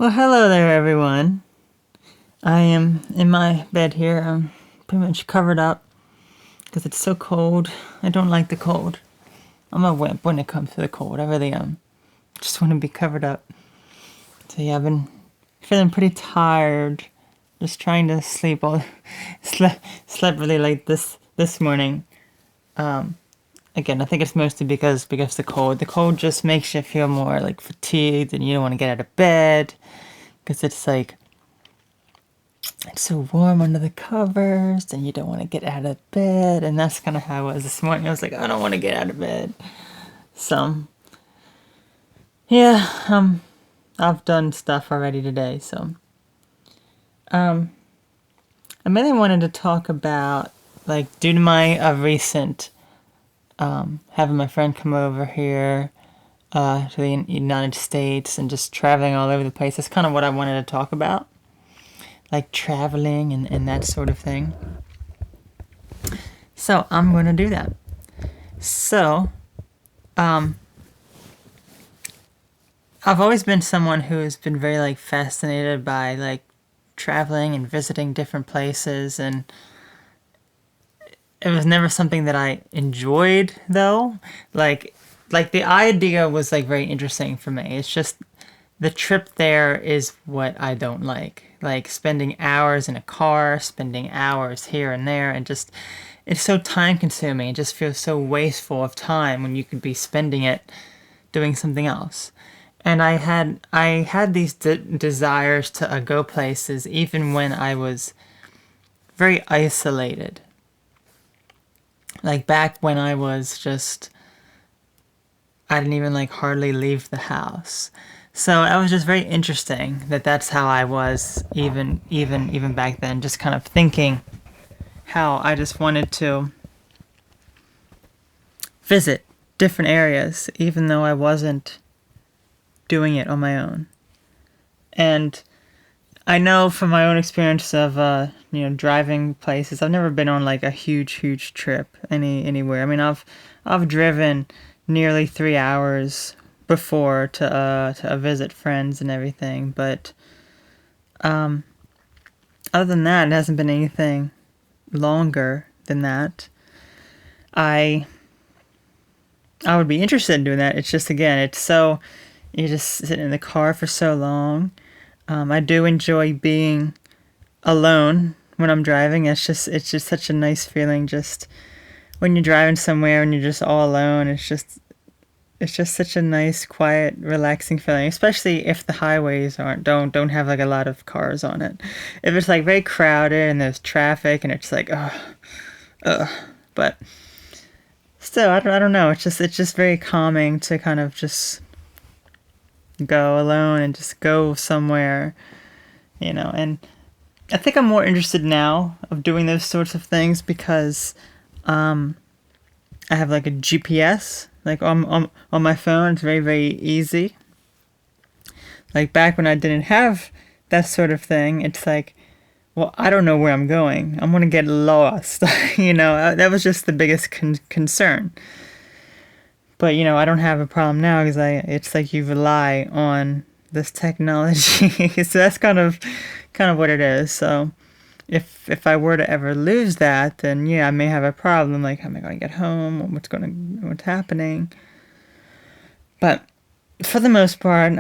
Well, hello there, everyone. I am in my bed here. I'm pretty much covered up because it's so cold. I don't like the cold. I'm a wimp when it comes to the cold. I really am. Just want to be covered up. So yeah, I've been feeling pretty tired. Just trying to sleep all. Slept really late this morning. Again, I think it's mostly because the cold. The cold just makes you feel more like fatigued, and you don't want to get out of bed because it's so warm under the covers and you don't want to get out of bed. And that's kind of how I was this morning. I was like, I don't want to get out of bed. So yeah, I've done stuff already today. So I mainly wanted to talk about, like, due to my recent having my friend come over here to the United States and just traveling all over the place. That's kind of what I wanted to talk about, like traveling and that sort of thing. So I'm going to do that. So, I've always been someone who has been very, like, fascinated by, like, traveling and visiting different places, and it was never something that I enjoyed, though. Like, like the idea was, like, very interesting for me. It's just the trip there is what I don't like. Like, spending hours in a car, spending hours here and there, and just it's so time consuming. It just feels so wasteful of time when you could be spending it doing something else. And I had these desires to go places even when I was very isolated. Like back when I didn't even like hardly leave the house. So that was just very interesting that that's how I was even back then, just kind of thinking how I just wanted to visit different areas even though I wasn't doing it on my own. And I know from my own experience of driving places. I've never been on like a huge trip anywhere. I mean, I've driven nearly 3 hours before to visit friends and everything, but other than that, it hasn't been anything longer than that. I I would be interested in doing that. It's just, again, it's so you just sit in the car for so long. I do enjoy being alone when I'm driving. It's just such a nice feeling. Just when you're driving somewhere and you're just all alone, it's just such a nice, quiet, relaxing feeling. Especially if the highways don't have like a lot of cars on it. If it's like very crowded and there's traffic and it's like but still, I don't know. It's just very calming to kind of just go alone and just go somewhere. And I think I'm more interested now of doing those sorts of things because I have like a GPS like on my phone. It's very easy. Like back when I didn't have that sort of thing, it's like, well, I don't know where I'm going. I'm gonna get lost. That was just the biggest concern. But I don't have a problem now because it's like you rely on this technology. So that's kind of what it is. So if I were to ever lose that, then yeah, I may have a problem. Like, how am I going to get home? What's happening? But for the most part,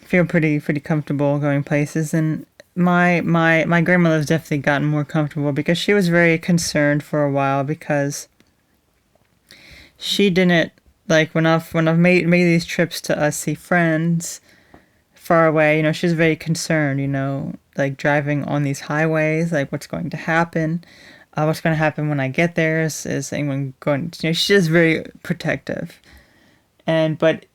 feel pretty comfortable going places, and my grandmother's definitely gotten more comfortable because she was very concerned for a while because she didn't like when I've made these trips to see friends far away. She's very concerned. Like driving on these highways, like what's going to happen. What's going to happen when I get there? Is anyone going? She's just very protective, but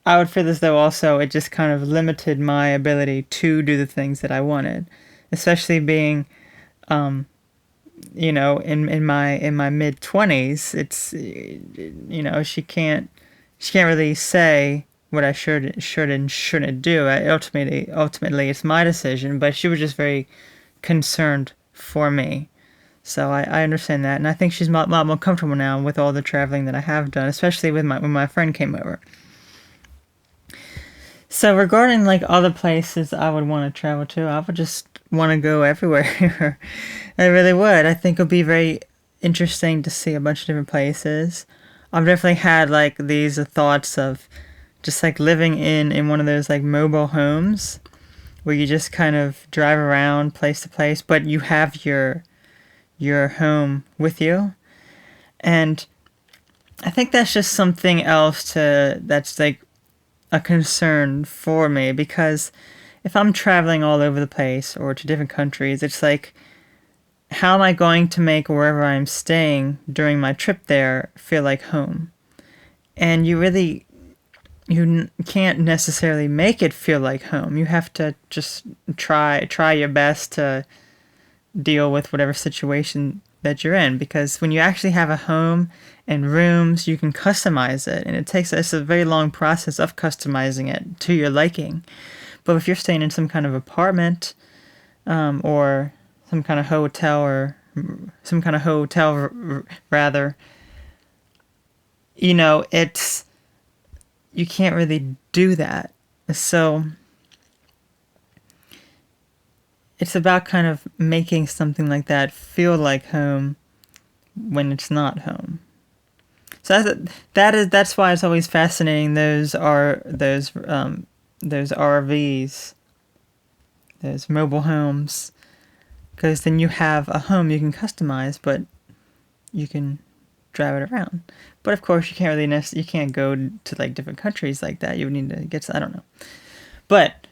I would feel as though also it just kind of limited my ability to do the things that I wanted, especially being in my mid 20s. It's she can't really say what I should and shouldn't do. Ultimately it's my decision, but she was just very concerned for me. So I understand that, and I think she's a lot more comfortable now with all the traveling that I have done, especially when my friend came over. So regarding like other places I would want to travel to, I would just want to go everywhere. I really would. I think it would be very interesting to see a bunch of different places. I've definitely had like these thoughts of just like living in one of those like mobile homes where you just kind of drive around place to place, but you have your home with you. And I think that's just something else to that's like a concern for me because if I'm traveling all over the place or to different countries, it's like how am I going to make wherever I'm staying during my trip there feel like home? And can't necessarily make it feel like home. You have to just try your best to deal with whatever situation that you're in because when you actually have a home and rooms you can customize it and it's a very long process of customizing it to your liking. But if you're staying in some kind of apartment or some kind of hotel or some kind of hotel rather, it's you can't really do that. So it's about kind of making something like that feel like home when it's not home. So that's why it's always fascinating. Those RVs, those mobile homes, because then you have a home you can customize, but you can drive it around. But of course, you can't you can't go to like different countries like that. You would need to I don't know. But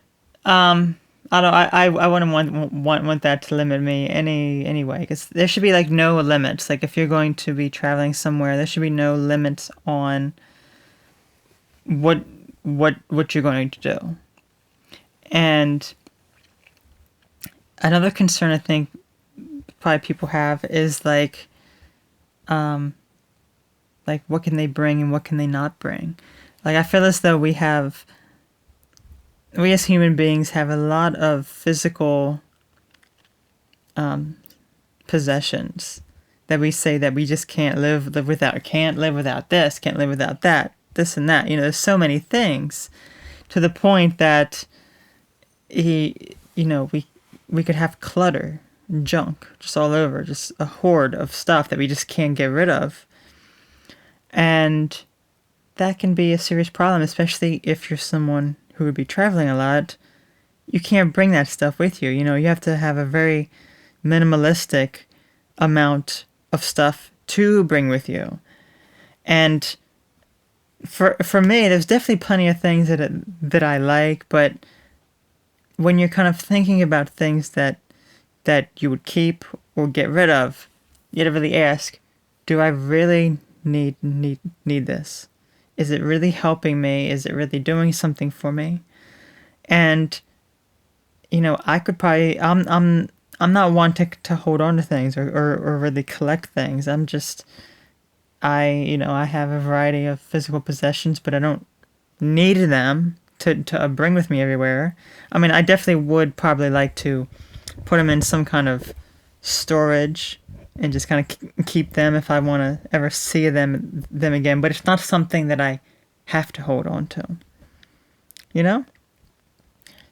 I don't. I wouldn't want that to limit me anyway. Because there should be like no limits. Like if you're going to be traveling somewhere, there should be no limits on what you're going to do. And another concern I think probably people have is like what can they bring and what can they not bring. Like I feel as though we as human beings have a lot of physical possessions that we say that we just live without. Can't live without this. Can't live without that. This and that. There's so many things to the point that we could have clutter and junk just all over, just a horde of stuff that we just can't get rid of, and that can be a serious problem, especially if you're someone who would be traveling a lot. You can't bring that stuff with you. You have to have a very minimalistic amount of stuff to bring with you. And for me, there's definitely plenty of things that I like, but when you're kind of thinking about things that you would keep or get rid of, you have to really ask, do I really need this? Is it really helping me? Is it really doing something for me? And I could probably I'm not one to hold on to things or really collect things. I have a variety of physical possessions, but I don't need them to bring with me everywhere. I mean, I definitely would probably like to put them in some kind of storage and just kind of keep them if I want to ever see them again. But it's not something that I have to hold on to.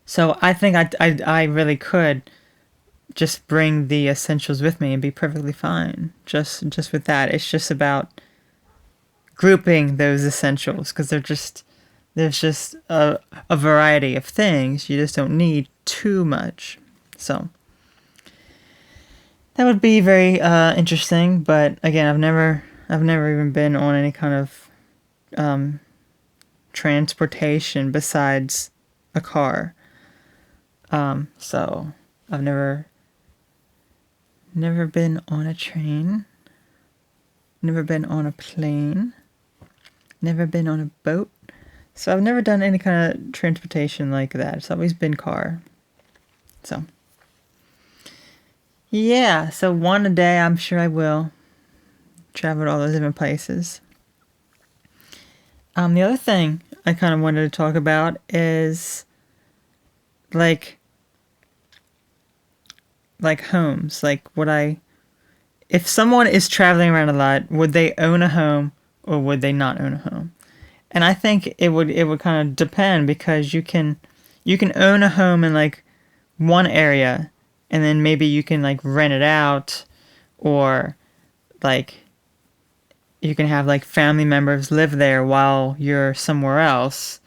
So I think I really could just bring the essentials with me and be perfectly fine. Just with that, it's just about grouping those essentials because there's just a variety of things. You just don't need too much. So that would be very interesting. But again, I've never even been on any kind of transportation besides a car. So I've never been on a train, never been on a plane, never been on a boat. So I've never done any kind of transportation like that. It's always been car. So yeah, so one a day I'm sure I will travel to all those different places. The other thing I kind of wanted to talk about is like homes. Like if someone is traveling around a lot, would they own a home or would they not own a home? And I think it would kind of depend, because you can own a home in like one area, and then maybe you can like rent it out, or like you can have like family members live there while you're somewhere else,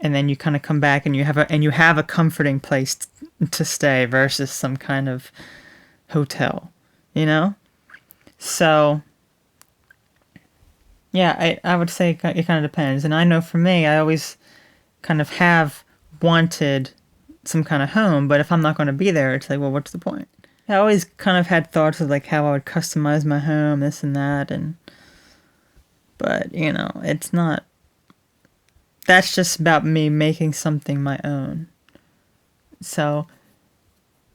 and then you kind of come back and you have a comforting place to stay versus some kind of hotel, you know? So, yeah, I would say it kind of depends. And I know for me, I always kind of have wanted some kind of home, but if I'm not going to be there, it's like, well, what's the point? I always kind of had thoughts of like how I would customize my home, this and that, but it's not. That's just about me making something my own. So,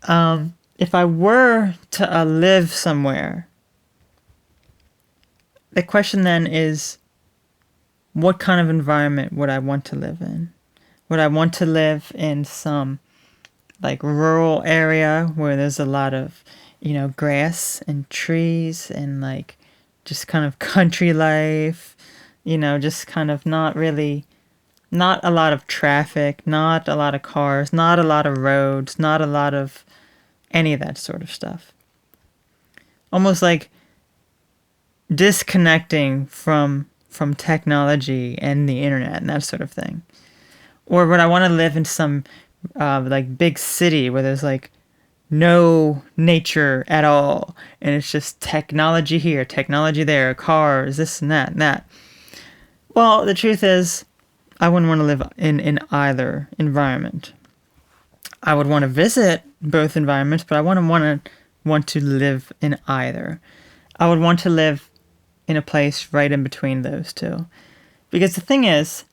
if I were to live somewhere, the question then is, what kind of environment would I want to live in? Would I want to live in some like rural area where there's a lot of, grass and trees and like just kind of country life, just kind of not a lot of traffic, not a lot of cars, not a lot of roads, not a lot of any of that sort of stuff. Almost like disconnecting from technology and the internet and that sort of thing. Or would I want to live in some like big city where there's like no nature at all, and it's just technology here, technology there, cars, this and that. Well, the truth is, I wouldn't want to live in either environment. I would want to visit both environments, but I wouldn't want to live in either. I would want to live in a place right in between those two. Because the thing is,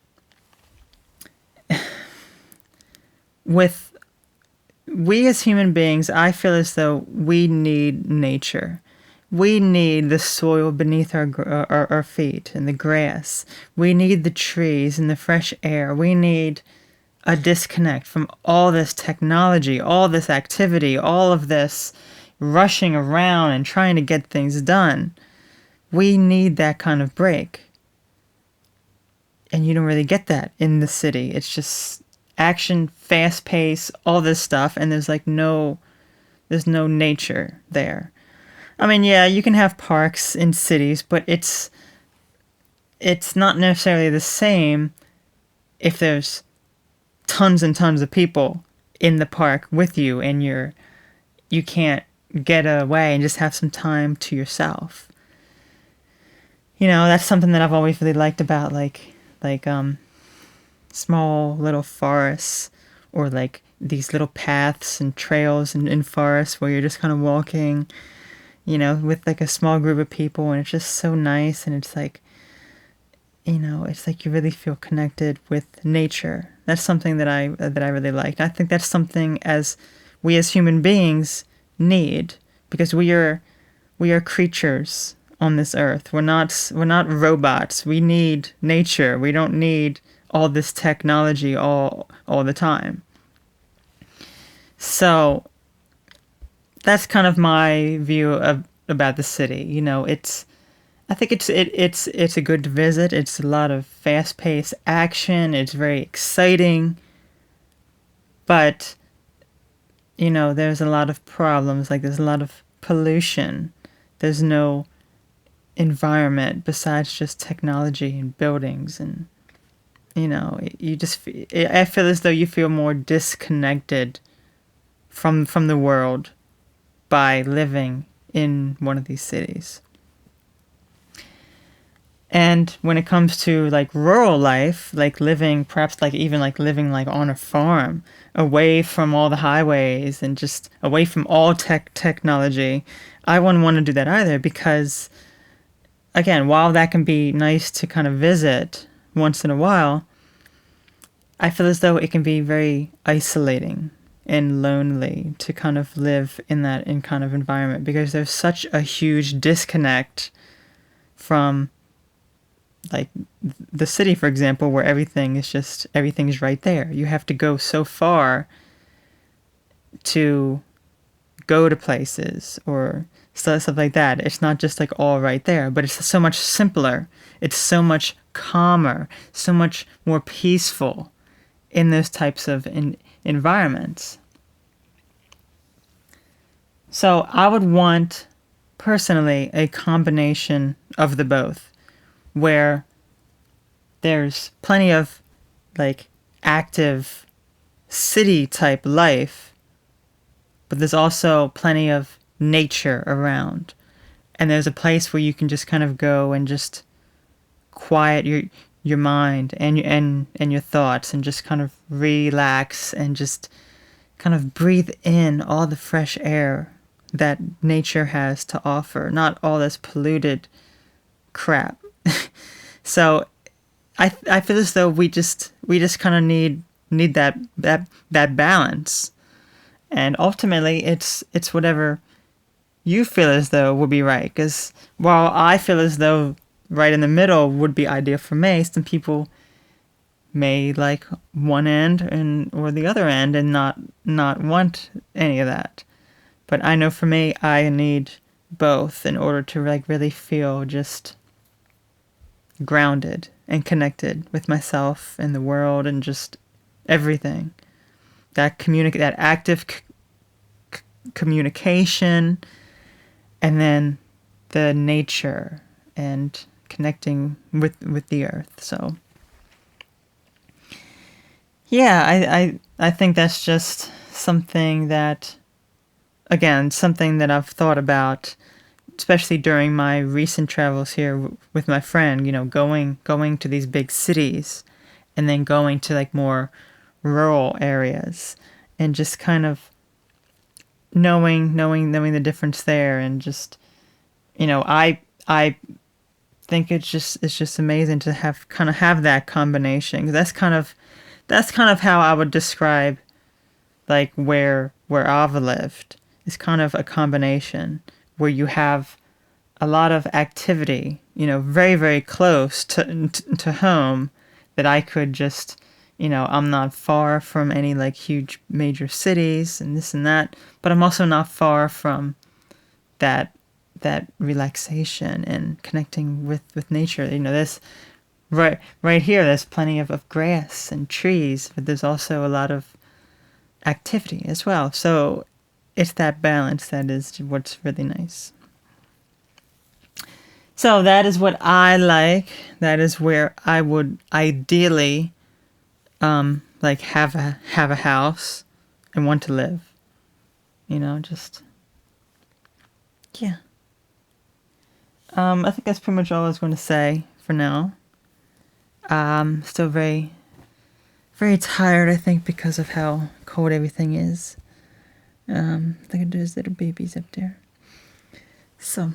with we as human beings, I feel as though we need nature. We need the soil beneath our feet and the grass. We need the trees and the fresh air. We need a disconnect from all this technology, all this activity, all of this rushing around and trying to get things done. We need that kind of break. And you don't really get that in the city. It's just action, fast pace, all this stuff, and there's no nature there. I mean, yeah, you can have parks in cities, but it's not necessarily the same if there's tons and tons of people in the park with you and you can't get away and just have some time to yourself. That's something that I've always really liked about like small little forests, or like these little paths and trails in forests where you're just kind of walking, with like a small group of people, and it's just so nice, and it's like, it's like you really feel connected with nature. That's something that I really liked. I think that's something we as human beings need, because we are creatures on this earth. We're not robots. We need nature. We don't need all this technology all the time. So that's kind of my view about the city. I think it's a good visit. It's a lot of fast-paced action. It's very exciting. But there's a lot of problems. Like there's a lot of pollution. There's no environment besides just technology and buildings, and I feel as though you feel more disconnected from the world by living in one of these cities. And when it comes to like rural life, like living, perhaps like even like living like on a farm, away from all the highways and just away from all technology, I wouldn't want to do that either, because again, while that can be nice to kind of visit once in a while, I feel as though it can be very isolating and lonely to kind of live in kind of environment, because there's such a huge disconnect from like the city, for example, where everything's right there. You have to go so far to go to places or stuff like that. It's not just like all right there, but it's so much simpler. It's so much calmer, so much more peaceful in those types of environments. So I would want, personally, a combination of the both, where there's plenty of like active city type life, but there's also plenty of nature around. And there's a place where you can just kind of go and just quiet your mind and your thoughts and just kind of relax and just kind of breathe in all the fresh air that nature has to offer, not all this polluted crap. So I feel as though we just kind of need that balance. And ultimately it's whatever you feel as though would be right, because while I feel as though right in the middle would be ideal for me, some people may like one end or the other end and not want any of that. But I know for me, I need both in order to like really feel just grounded and connected with myself and the world and just everything. That active communication, and then the nature and connecting with the earth. So yeah, I think that's just something that, again, something that I've thought about, especially during my recent travels here with my friend, going to these big cities and then going to like more rural areas and just kind of knowing the difference there. And just, I think it's just amazing to have that combination, because that's kind of how I would describe like where I've lived. It's kind of a combination where you have a lot of activity, very, very close to home, that I could just, I'm not far from any like huge major cities and this and that, but I'm also not far from that relaxation and connecting with nature. There's right here, there's plenty of grass and trees, but there's also a lot of activity as well. So it's that balance that is what's really nice. So that is what I like. That is where I would ideally like have a house and want to live. Just yeah. I think that's pretty much all I was going to say for now. Still very, very tired, I think, because of how cold everything is. Look at those little babies up there. So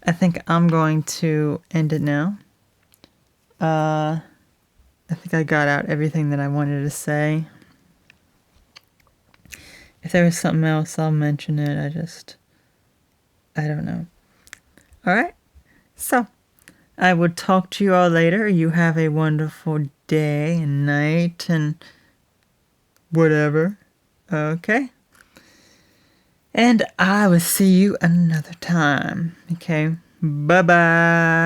I think I'm going to end it now. I think I got out everything that I wanted to say. If there was something else, I'll mention it. I don't know. Alright, so I would talk to you all later. You have a wonderful day and night and whatever. Okay? And I will see you another time. Okay? Bye-bye.